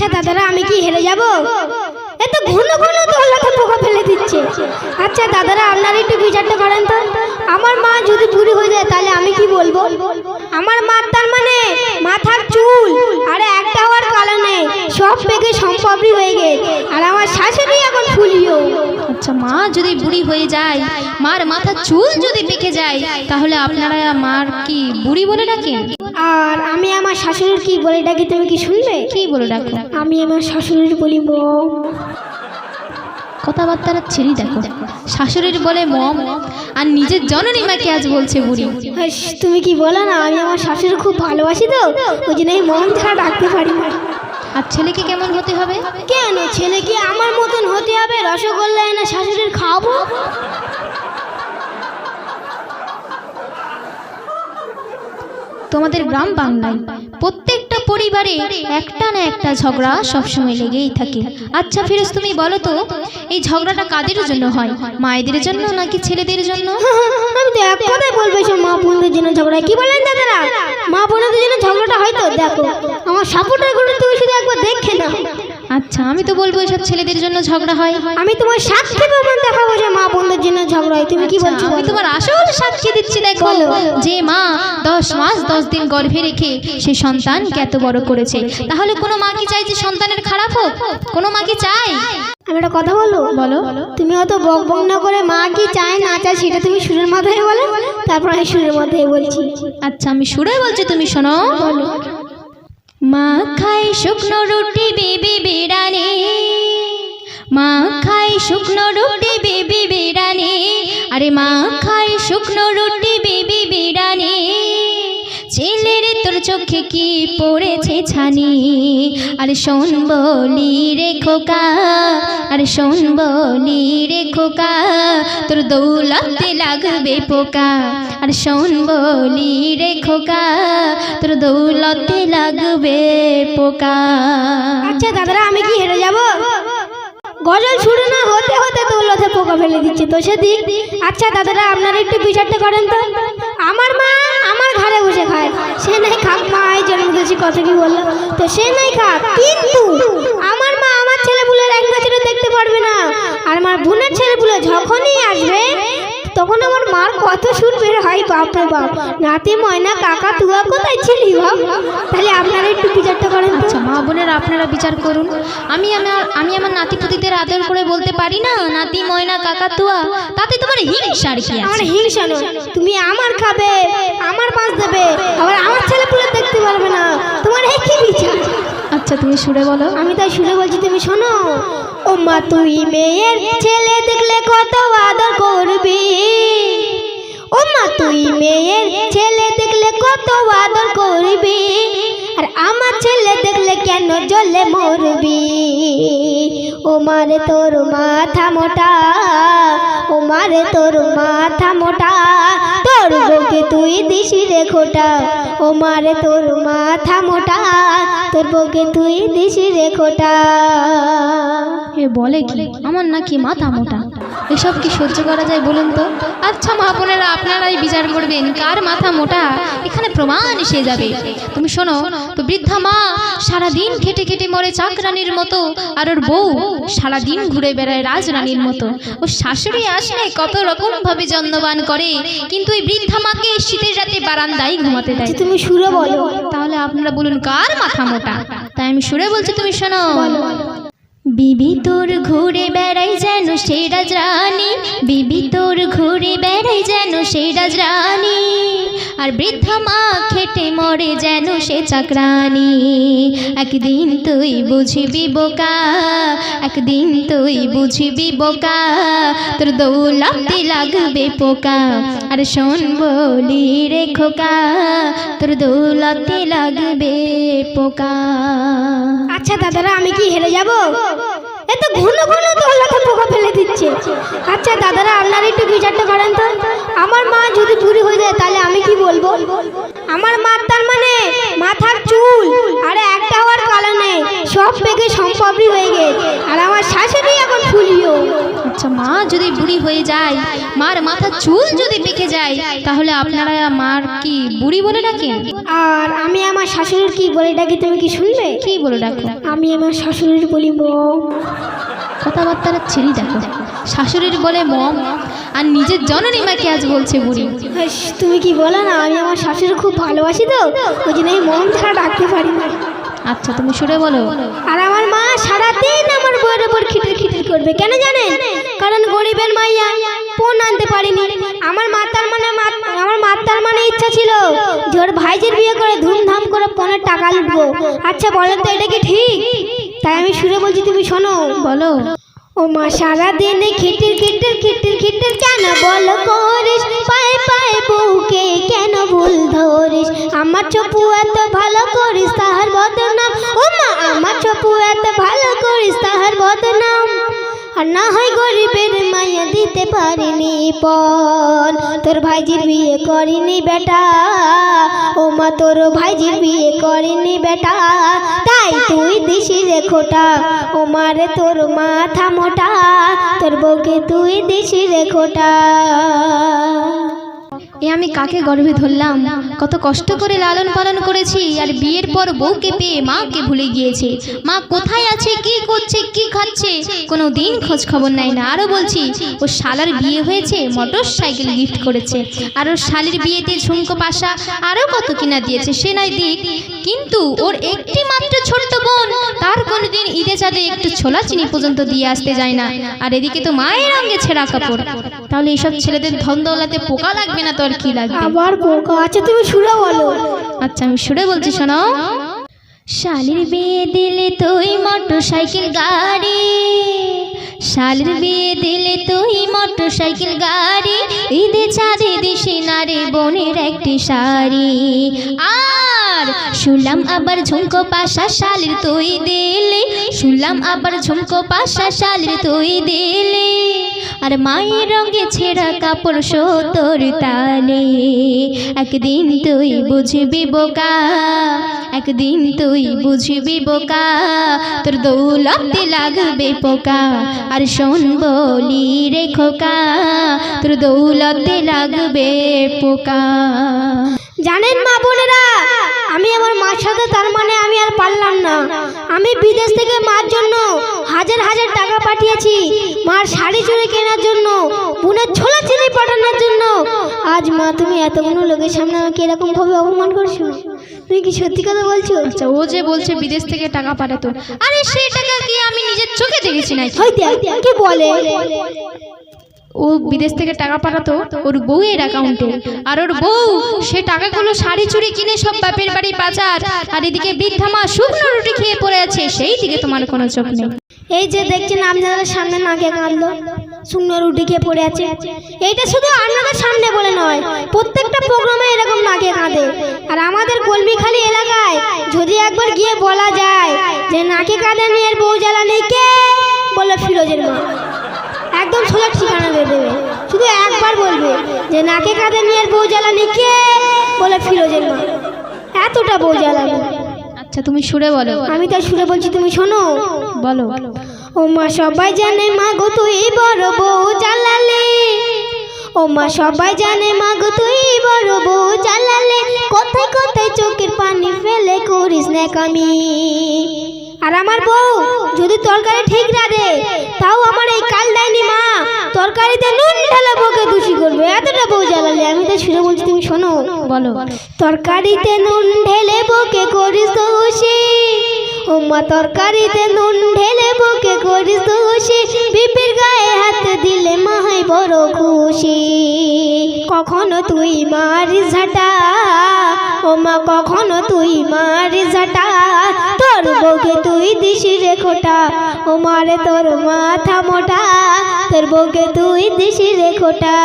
আচ্ছা দাদারা আমি কি হেরে যাব? এত ঘন ঘন দৌলতে পোকা ফেলে দিচ্ছে। আচ্ছা দাদারা আপনারা একটু বিচারটা করেন তো, আমার মা যদি বুড়ি হয়ে যায় তাহলে আমি কি বলবো? আমার মা তার মানে মাথার চুল আরে একটা হওয়ার কারণে সব পেকে সম্পর্ক হয়ে গেছে, আর আমার শাশুড়ি এখন ফুলিও। আচ্ছা, মা যদি বুড়ি হয়ে যায়, মার মাথার চুল যদি পেকে যায়, তাহলে আপনারা মার কি বুড়ি বলে ডাকেন? আর আমি আমার শাশুড়ির কি বলে ডাকি তুমি কি শুনবে? কি বলে ডাকো? আমি আমার শাশুড়ির বলি মম। কথাবার্তারা ছেড়ে দেখো, শাশুড়ির বলে মম আর নিজের জননী মাকে আজ বলছে বুড়ি। তুমি কি বলো না, আমি আমার শাশুড়ি খুব ভালোবাসি তো ওই জন্য আমি মম ছাড়া ডাকতে পারি না। আর ছেলেকে কেমন হতে হবে? কেন ছেলে কি আমার মতন হতে হবে? রসগোল্লা এনে শাশুড়ির খাওয়াবো? তোমাদের গ্রাম বাংলায় প্রত্যেকটা পরিবারে একটা না একটা ঝগড়া সবসময় লেগেই থাকে। আচ্ছা ফিরোজ, তুমি বলো তো, এই ঝগড়াটা কাদের জন্য হয়? মায়েদের জন্য নাকি ছেলেদের জন্য? আমি তো এক কথাই বলবো, সব মা বোনদের জন্য ঝগড়া। কি বলেন দাদারা, মা বোনদের জন্য ঝগড়াটা হয় তো? দেখো আমার সাপোর্টার গুলো তুমি শুধু একবার দেখে না। আচ্ছা, আমি তো বলবো এসব ছেলেদের জন্য ঝগড়া হয়। আমি তোমার সাক্ষী প্রমাণ দেখাবো যে মা বোনদের জন্য ঝগড়া হয়। তুমি কি বলছো? আমি তোমার আসল সাক্ষী দিচ্ছি। দেখো, যে মা 10 মাস 10 দিন গর্ভে রেখে সেই সন্তানকে এত বড় করেছে, তাহলে কোনো মা কি চায় যে সন্তানের খারাপ হোক? কোনো মা কি চায়? আমি একটা কথা বলবো, বলো। তুমি অত বক বক না করে মা কি চায় না চায় সেটা তুমি সুরের মাথায় বলো, তারপর আমি সুরের মাথায় বলছি। আচ্ছা, আমি সুরে বলছি, তুমি শোনো। বলো। মা খায় শুকনো রুটি বেবি বিরানি, মা খায় শুকনো রুটি বেবি বিরানি, আরে মা খায় শুকনো রুটি বেবি বিরানি, ছেলের তোর চোখে কি পড়েছে ছানি, আরে শোন বলি রে খোকা, আরে শোন বলি রে খোকা, তোর দৌলতে লাগবে পোকা, আর শোন বলি রে খোকা, তোর দৌলতে লাগবে পোকা। আচ্ছা দাদারা আমি কি হেরে যাব? গজল শুরু না হতে হতে দৌলতে পোকা ফেলে দিচ্ছে তো সেদিক। আচ্ছা দাদারা আপনারা একটু বিচারটা করেন তো, আমার মা আমার ঘরে বসে খায়, সে নাই খাক, মা এই জন্ম দিয়েছি কথা কি বললো তো সে নাই খাক, কিন্তু আমার মা আমার ছেলেপুলের এক বছরও দেখতে পারবে না, আর আমার বোনের ছেলেপুলে যখনই আসবে তখন আমার মার কত সুর বের হয়, বাপরে বাপ। নাতি ময়না কাকা তুয়া কোথায় ছিলি বাপ? তাহলে আপনারা একটু বিচারটা করেন। আচ্ছা মা বোনেরা আপনারা বিচার করুন। আমি আমার নাতিপুতিদের আদর করে বলতে পারি না নাতি ময়না কাকা তুয়া, তাতে তোমার হিংসার কি আছে? আমার হিংসা নয়, তুমি আমার খাবে, আমার পাঁচ দেবে, আবার আমার ছেলেপুলে দেখতে পারবে না, তোমার এই কি বিচার? আচ্ছা তুমি সুরে বলো। আমি তাই সুরে বলছি, তুমি শোনো। ও মা তুই মেয়ের ছেলে দেখলে কত আদর করবি, ও মা তুই মেয়ের ছেলে দেখলে কত আদর করবি, আর আমার ছেলে দেখলে কেন জ্বলে মরবি, ও মারে তোর মাথা মোটা, ও মারে তোর মাথা মোটা, তোর বউকে তুই দিশি রে খোটা, ও মারে তোর মাথা মোটা, তোর বউকে তুই দিশি রে খোটা। এ বলে কি আমার নাকি মাথা মোটা? এসব কি সহ্য করা যায় বলুন তো? আচ্ছা মা বোনেরা আপনারাই বিচার করবেন কার মাথা মোটা, এখানে প্রমাণ এসে যাবে। তুমি শোনো তো, বৃদ্ধা মা সারাদিন খেটে খেটে মরে চাকরানির মতো, আর ওর বউ সারাদিন ঘুরে বেড়ায় রাজরানীর মতো। ও শাশুড়ি আসলে কত রকম ভাবে যত্নবান করে, কিন্তু এই বৃদ্ধা মাকে শীতের রাতে বারান্দায় ঘুমাতে দেয়। তুমি সুরে বলো। তাহলে আপনারা বলুন কার মাথা মোটা? তাই আমি সুরে বলছি, তুমি শোনো। বিবি তোর ঘুরে বেড়াই যেন সেই রাজরানী, বিবি তোর ঘুরে বেড়াই যেন সেই রাজরানী, আর বৃদ্ধা মা খেটে মরে যেন সে চাকরানি। একদিন তুই বুঝবি বোকা, একদিন তুই বুঝবি বোকা, তোর দৌলতে লাগবে পোকা, আর শোন বলি রে খোকা, তোর দৌলতে লাগবে পোকা। আচ্ছা দাদারা আমি কি হেরে যাব? এত ঘন ঘন দৌলতে পোকা ফেলে দিচ্ছে। আচ্ছা দাদারা আপনারা একটু বিচারটা করেন তো, আমার মা যদি বুড়ি হয়ে যায় তাহলে আমি কি বলবো? আমার মা তার মানে মাথার চুল আরে একটা হওয়ার কারণে সব পেকে সম্পর্ক হয়ে গেছে, আর আমার শাশুড়ি এখন ফুলিও। আচ্ছা মা যদি বুড়ি হয়ে যায়, মার মাথার চুল যদি পেকে যায়, তাহলে আপনারা মার কি বুড়ি বলে ডাকেন? আর আমি আমার শাশুড়ির কি বলে ডাকি, তুমি কি শুনবে? কি বলে ডাকো? আমি আমার শাশুড়ির বলি মম। কথাবার্তার ছেড়ে দেখো, শাশুড়ির বলে মম, আর নিজের জননী মাকে আজ বলছে বুড়ি। হাস, তুমি কি বলো না, আমি আমার শাশুড়ি খুব ভালোবাসি তো, ওই জন্য আমি মম ছাড়া ডাকতে পারি না। আচ্ছা তুমি সুরে বলো। আর আমার মা সারাদিন আমার বউয়ের উপর খিটির খিটির করবে, কেন জানেন? কারণ গরিবের মাইয়া পণ আনতে পারিনি। আমার মাতার মানে ইচ্ছা ছিল যে ওর ভাইজির বিয়ে করে ধুমধাম করে পণের টাকা লুটবো। আচ্ছা বলেন তো এটা কি ঠিক? তাই আমি সুরে বলছি, তুমি শোনো। বলো। ও মা সারাদিন খিটির খিটির খিটির খিটির কেন বলো করিস, পায়ে পায়ে বউকে কেন ভুল ধরিস? আমার চপু এত ভালো করিস তাহার বদনাম, ও মা আমার চপু এত ভালো করিস তাহার বদনাম। আর না হয় গরিবের মাইয়া দিতে পারিনি পণ, তোর ভাইজির বিয়ে করিনি বেটা, ও মা তোর ভাইজির বিয়ে করিনি বেটা, তাই তুই দিশি রে খোটা, ও মারে তোর মাথা মোটা, তোর বউকে তুই দিশি রে খোটা। এ আমি কাকে গর্ভে ধরলাম, কত কষ্ট করে লালন পালন করেছি, আর বিয়ের পর বউকে পেয়ে মাকে ভুলে গিয়েছে। মা কোথায় আছে, কি করছে, কি খাচ্ছে, কোনো দিন খোঁজ খবর নাই না। আরও বলছি, ও শালার বিয়ে হয়েছে, মোটর সাইকেল গিফট করেছে, আর ওর শালির বিয়েতে ঝুমকো পাশা আরও কত কিনা দিয়েছে, সে নয় দিক, কিন্তু ওর একটি মাত্র ছোট্ট বোন, তার কোনোদিন ঈদে চাঁদে একটু ছোলা চিনি পর্যন্ত দিয়ে আসতে যায় না। আর এদিকে তো মায়ের রঙে ছেঁড়া কাপড়। তাহলে এইসব ছেলেদের ধন দৌলতে পোকা লাগবে না তো আর কি লাগবে? আবার পোকা? আচ্ছা তুমি সুরে বলো। আচ্ছা আমি সুরে বলছি, শোনো। শালির বিয়ে দিলে তুই মোটর সাইকেল গাড়ি, শালির বিয়ে দিলে তুই মোটর সাইকেল গাড়ি, ঈদে চাঁদে দিশি না রে বোনের একটি শাড়ি, আর শুনলাম আবার ঝুমকো পাশা শালির তুই দিলে, শুনলাম আবার ঝুমকো পাশা শালির তুই দিলে, আর মায়ের রঙে ছেঁড়া কাপড় সতর তালে। একদিন তুই বুঝবি বোকা, একদিন তুই বুঝবি বোকা, তোর দৌলতে লাগবে পোকা, আর শোন বলি রে খোকা, তোর দৌলতে লাগবে পোকা। জানেন মা বোনেরা, আমি আমার মার সাথে তার মানে আমি আর পারলাম না। আমি বিদেশ থেকে মার জন্য হাজার হাজার টাকা পাঠিয়েছি, মার শাড়ি চুড়ি কেনার জন্য, বোনের ছোলা চিনি পাঠানোর জন্য। আজ মা তুমি এতগুলো লোকের সামনে আমাকে এরকম ভাবে অপমান করছো, তুমি কি সত্যি কথা বলছো? আচ্ছা ও যে বলছে বিদেশ থেকে টাকা পাঠাতো, আরে সেই টাকা কি আমি নিজের চোখে দেখেছি নাকি? কি বলে? ও বিদেশ থেকে টাকা পাঠাতো ওর বউয়ের অ্যাকাউন্টে, আর ওর বউ সে টাকাগুলো শাড়ি চুড়ি কিনে সব বাপের বাড়ি পাচার, আর এদিকে বৃদ্ধা মা শুকনো রুটি খেয়ে পড়ে আছে, সেই দিকে তোমার কোনো চোখ নেই। এই যে দেখছেন আপনাদের সামনে নাকে কাঁদলো, শুকনো রুটি খেয়ে পড়ে আছে। এইটা শুধু আপনাদের সামনে বলে নয়, প্রত্যেকটা প্রোগ্রামে এরকম নাকে কাঁদে। আর আমাদের কলমিখালি এলাকায় যদি একবার গিয়ে বলা যায় যে নাকে কাঁদে মেয়ের বউ জ্বালানি কে, বলে ফিরোজের মা, একদম সোজা ঠিকানা দিয়ে দেবে। শুধু একবার বলবে যে নাকে কাঁদে মেয়ের বউ জ্বালানি কে, বলে ফিরোজের মা, এতটা বউ জ্বালানি। আচ্ছা তুমি সুরে বলো। আমি তাই সুরে বলছি, তুমি শোনো। বলো। ও মা সবাই জানে মা গো তুই বড় বউ জ্বালালে, ও মা সবাই জানে মা গো তুই বড় বউ জ্বালালে, কোথায় কোথায় চোখের পানি ফেলে করিস না কামি। আর আমার বউ যদি তরকারি ঠিক রাঁধে, তাও আমার এই কাল ডাইনি মা তরকারিতে নুন ঢালা বউকে দোষী করবে, এতটা বউ জ্বালালে। আমি তাই সুরে বলছি, তুমি শোনো। বলো। তরকারিতে নুন ঢেলে বউকে করিস দোষী, ও মা তরকারিতে নুন ঢেলে বউকে করিস দোষী, পিপির গায়ে হাত দিলে মা হয় বড় খুশি। কখনো তুই মারিস ঝাঁটা, ও মা কখনো তুই মারিস ঝাঁটা, তোর বউকে তুই দিশি রে খোটা, ও মারে তোর মাথা মোটা, তোর বউকে তুই দিশি রে খোটা।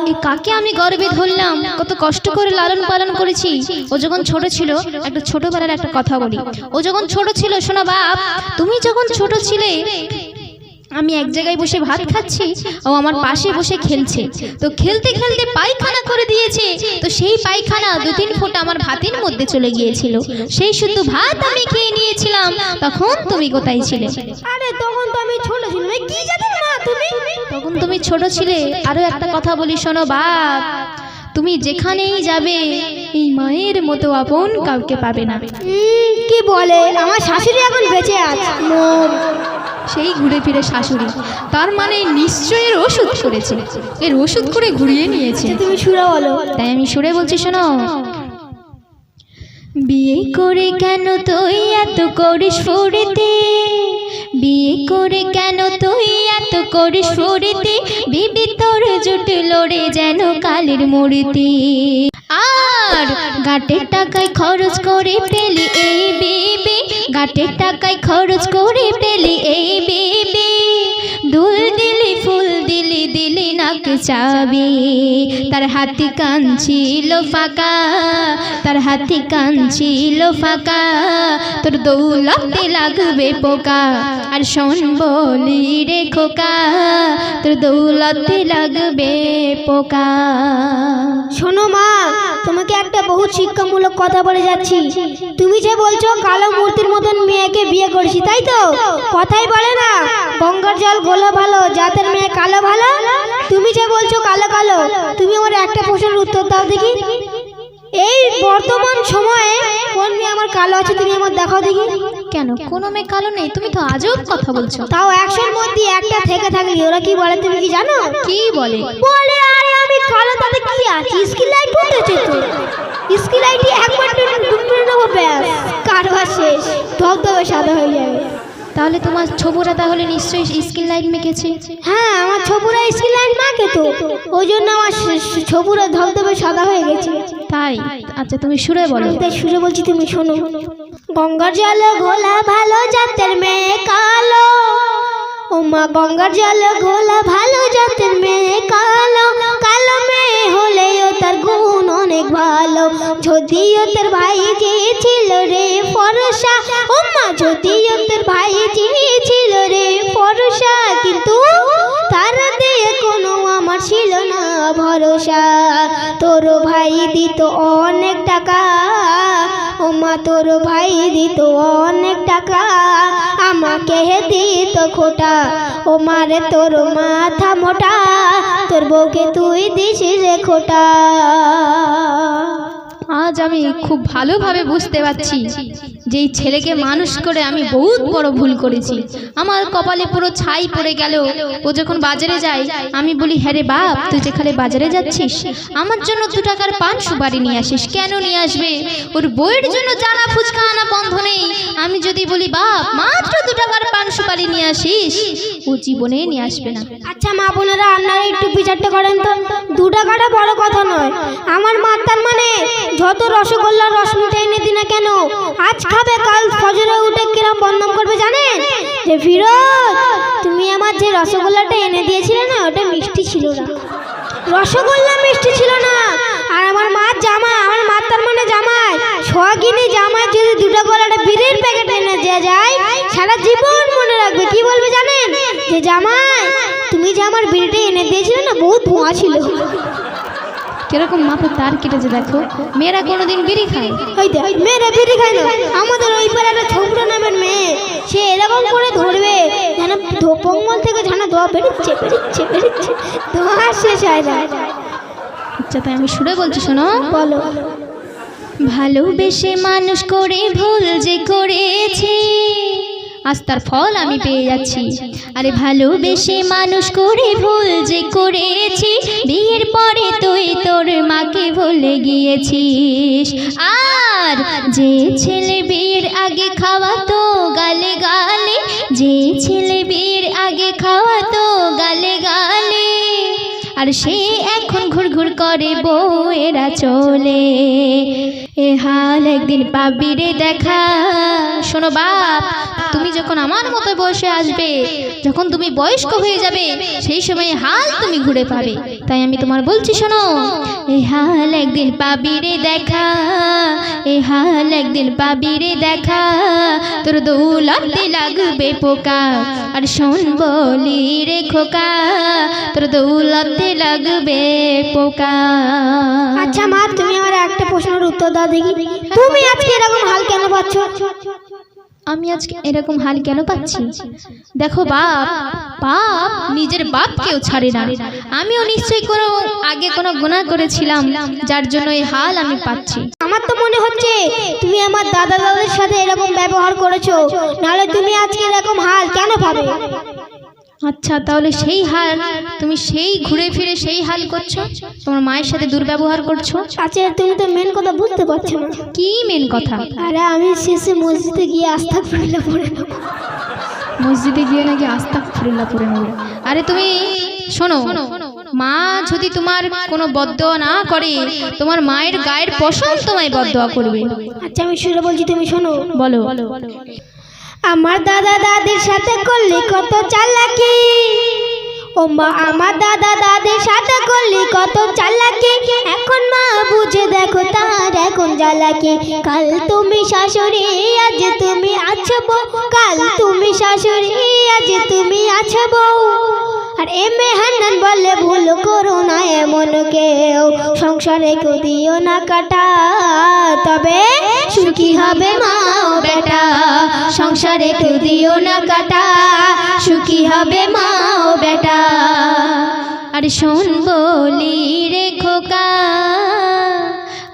এই কাকে আমি গর্বে ধরলাম, কত কষ্ট করে লালন পালন করেছি। ও যখন ছোট ছিল, একটা ছোটবেলার একটা কথা বলি। ও যখন ছোট ছিল, শোনো বাপ, তুমি যখন ছোট ছিলে, আমি এক জায়গায় বসে ভাত খাচ্ছি, ও আমার পাশে বসে খেলছে। তো খেলতে খেলতে পায়খানা করে দিয়েছে, তো সেই পায়খানা 2-3 ফোঁটা আমার ভাতের মধ্যে চলে গিয়েছিল। সেই শুদ্ধ ভাত আমি খেয়ে নিয়েছিলাম, তখন তুমি কোথায় ছিলে? আরে তখন তো আমি ছোট ছিলাম। কি জানেন মা তুমি? তখন তুমি ছোট ছিলে। আরো একটা কথা বলি শোনো বাপ, তুমি যেখানেই যাবে এই মায়ের মতো আপন কাউকে পাবে না। কি বলে, আমার শাশুড়ি এখন বেঁচে আছে। সেই ঘুরে ফিরে শাশুড়ি, তার মানে নিশ্চয়ই এর ওষুধ করেছে, এর ওষুধ করে ঘুরিয়ে নিয়েছে। তুমি সুরে বলো। তাই আমি সুরে বলছি, শোনো। বিয়ে করে কেন তুই এত করিস ফুরিতে, বিয়ে করে কেন তুই এত করিস ফুরিতে, বিবি তোর জুটলো রে যেন কালের মূর্তি। আর গাটের টাকায় খরচ করে পেলি এই বিবি, গাটের টাকায় খরচ করে পেলি এই বিবি, দুল দিলি ফুল দিলি দিলি নাকে চাবি, তার হাতে কান ছিল ফাঁকা, তার হাতে কান ছিল ফাঁকা, তোর দৌলতে লাগবে পোকা, আর শোন বলি রে খোকা, তোর দৌলতে লাগবে পোকা। শোনো মা, তোমাকে একটা বহু শিক্ষামূলক কথা বলে যাচ্ছি। তুমি যে বলছো কালো মূর্তির মতন মেয়েকে বিয়ে করেছি, তাই তো? কথাই বলে না গঙ্গার জল গোলা ভালো, জাতের মেয়ে কালো ভালো। তুমি যে বলছো কালো কালো, তুমি আমার একটা প্রশ্নের উত্তর দাও দেখি। এই বর্তমান সময়ে কোন মেয়ে আমার কালো আছে তুমি আমার দেখাও দেখি। কেন, কোনো মেয়ে কালো নেই? তুমি তো আজব কথা বলছো। তাও 100-র মধ্যে একটা থেকে থাকলে ওরা কি বলে তুমি কি জানো? কি বলে? বলে আরে আমি কালো, তাতে কি আছে, স্কিন লাইট উঠেছে তো, স্কিন লাইটই একবার ডুবরে নেবো, ব্যাস কারবার শেষ, ধবধবে সাদা হয়ে যাবে। তাহলে তোমার ছবুরা তাহলে নিশ্চয়ই স্কিন লাইট মেখেছে। হ্যাঁ, আমার ছবুরা স্কিন লাইট মাখে তো, ওই জন্য আমার ছবুরা ধবধবে সাদা হয়ে গেছে। তাই? আচ্ছা তুমি সুরে বলো। তাই সুরে বলছি, তুমি শোনো। গঙ্গার জল ঘোলা ভালো, জাতের মেয়ে কালো, ও মা গঙ্গার জল ঘোলা ভালো, জাতের মেয়ে কালো, কালো মেয়ে হলেও তার গুণ অনেক ভালো, যদিও তোর ভাই যে ছিল রে ফরসা, ও মা যদিও তোর ভাই যে ছিল রে ফরসা, কিন্তু তার দিয়ে কোনো আমার ছিল না ভরসা, তোর ভাই দিত অনেক টাকা, ও মা তোর ভাই দিত অনেক টাকা, আমাকে দিত খোটা, ও মারে তোর মাথা মোটা, তোর বউকে তুই দিস রে খোটা। আজ আমি খুব ভালোভাবে বুঝতে পারছি যে এই ছেলেকে মানুষ করে আমি বহুত বড় ভুল করেছি। আমার কপালে পুরো ছাই পড়ে গেল। ও যখন বাজারে যায় আমি বলি, হ্যাঁ রে বাপ, তুই যেখানে বাজারে যাচ্ছিস আমার জন্য 2 টাকার পান সুপারি নিয়ে আসিস। কেন নিয়ে আসবে? ওর বইয়ের জন্য জানা ফুচকা আনা বন্ধ নেই। আমি যদি বলি বাপ মাত্র 2 টাকার পান সুপারি নিয়ে আসিস, ও জীবনে নিয়ে আসবে না। আচ্ছা মা বোনেরা, আপনারা একটু বিচারটা করেন তো, 2 টাকাটা বড় কথা নয়। আমার মা তার মানে যত রসগোল্লা রসমিঠাই এনে দিনা কেন, আজ খাবে কাল ফজরে উঠে কিরম বদনাম করবে জানেন? যে ফিরোজ, তুমি আমার যে রসগোল্লাটা এনে দিয়েছিলে না, ওটা মিষ্টি ছিল না, রসগোল্লা মিষ্টি ছিল না। আর আমার মার জামা, আমার মার তার মানে জামাই, সোহাগিনী জামাই যদি 2 টাকার একটা বিড়ির প্যাকেট এনে দেওয়া যায়, সারা জীবন মনে রাখবে। কি বলবে জানেন? যে জামাই তুমি যে আমার বিড়িটা এনে দিয়েছিলে না, বহুত ধোঁয়া ছিল। কিরকম মাথা তার কেটেছে দেখো। মেয়েরা কোনোদিন বিড়ি খায়? ওই দেখ, মেয়েরা বিড়ি খায় না। আমাদের ওই পারে একটা ছোকরা নামের মেয়ে, সে এরকম করে ধরবে যেন পঙ্গল থেকে যেন ধোয়া বেরোচ্ছে বেরোচ্ছে বেরোচ্ছে, ধোয়া শেষ হয় না। আচ্ছা তাই আমি সুরে বলছি, শোনো। বলো। ভালোবেসে মানুষ করে ভুল যে করেছি, আজ তার ফল আমি পেয়ে যাচ্ছি। আরে ভালোবেসে মানুষ করে ভুল যে করেছি, বিয়ের পরে তুই তোর মাকে ভুলে গিয়েছিস। আর যে ছেলে বিয়ের আগে খাওয়াতো গালে গালে, যে ছেলে বিয়ের আগে খাওয়াতো গালে গালে, আর সে এখন ঘুরঘুর করে বউয়েরা চলে, এ হাল একদিন পাবি রে দেখা। শোনো বাপ, তুমি যখন আমার মতো বয়সে আসবে, যখন তুমি বয়স্ক হয়ে যাবে, সেই সময় হাল তুমি ঘুরে পাবে। তাই আমি তোমার বলছি, শোনো। এ হাল একদিন পাবি রে দেখা, এ হাল একদিন পাবি রে দেখা, তোর দৌলতে লাগবে পোকা, আর শোন বলি রে খোকা, তোর দৌলতে লাগবে পোকা। আচ্ছা মা, তুমি আমার একটা প্রশ্নের উত্তর দাও দেখি। তুমি আজকে এরকম হাল কেন পাচ্ছ? আমি আজকে এরকম হাল কেন পাচ্ছি? দেখো বাপ, পাপ নিজের বাপকেও ছাড়ে না। আমিও নিশ্চয়ই কোনো আগে কোনো গুনাহ করেছিলাম, যার জন্য এই হাল আমি পাচ্ছি। আমার তো মনে হচ্ছে তুমি আমার দাদা দাদার সাথে এরকম ব্যবহার করেছো, নাহলে তুমি আজকে এরকম হাল কেন পাবে? আচ্ছা, তাহলে সেই হাল তুমি সেই ঘুরে ফিরে সেই হাল করছো, তোমার মায়ের সাথে দুর্ব্যবহার করছো। আচ্ছা, তুমি তো মেন কথা বুঝতে পারছো না। কি মেন কথা? আরে আমি শেষে মসজিদে গিয়ে আস্তাগফিরুল্লাহ পড়ে নেবো। মসজিদে গিয়ে নাকি আস্তাগফিরুল্লাহ পড়ে নেবে? আরে তুমি শোনো, মা যদি তোমার কোনো বদদোয়া না করে, তোমার মায়ের গায়ের পশম তোমায় বদদোয়া করবে। আচ্ছা আমি শুনে বলছি, তুমি শোনো। বলো। আমার দাদা দাদির সাথে করলি কত চালাকি, ও মা আমার দাদা দাদির সাথে করলি কত চালাকি, এখন মা বুঝে দেখো তার এখন জ্বালাকি। কাল তুমি শাশুড়ি আজ তুমি আছো বউ, কাল তুমি শাশুড়ি আজ তুমি আছো বউ। আর এমএ হান্নান বলে ভুল করো না এমন কেউ, সংসারে কেউ দিও না কাটা, তবে সুখী হবে মা ও বেটা। সংসারে কেউ দিও না কাটা, সুখী হবে মা ও বেটা। আর শোন বলি রে খোকা,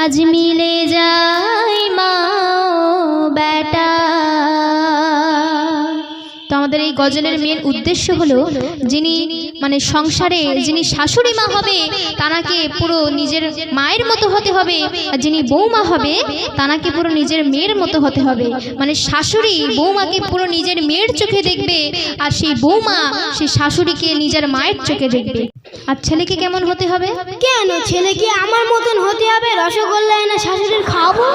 আজ মিলে যায় মা ও বেটা। তো আমাদের এই গজলের মেন উদ্দেশ্য হলো, যিনি মানে সংসারে যিনি শাশুড়ি মা হবে তানাকে পুরো নিজের মায়ের মতো হতে হবে, আর যিনি বৌমা হবে তানাকে পুরো নিজের মেয়ের মতো হতে হবে। মানে শাশুড়ি বৌমাকে পুরো নিজের মেয়ের চোখে দেখবে, আর সেই বৌমা সেই শাশুড়িকে নিজের মায়ের চোখে দেখবে। আর ছেলেকে কেমন হতে হবে? কেন ছেলে কি আমার মতন হতে হবে? রসগোল্লা এনে শাশুড়ির খাওয়াবো?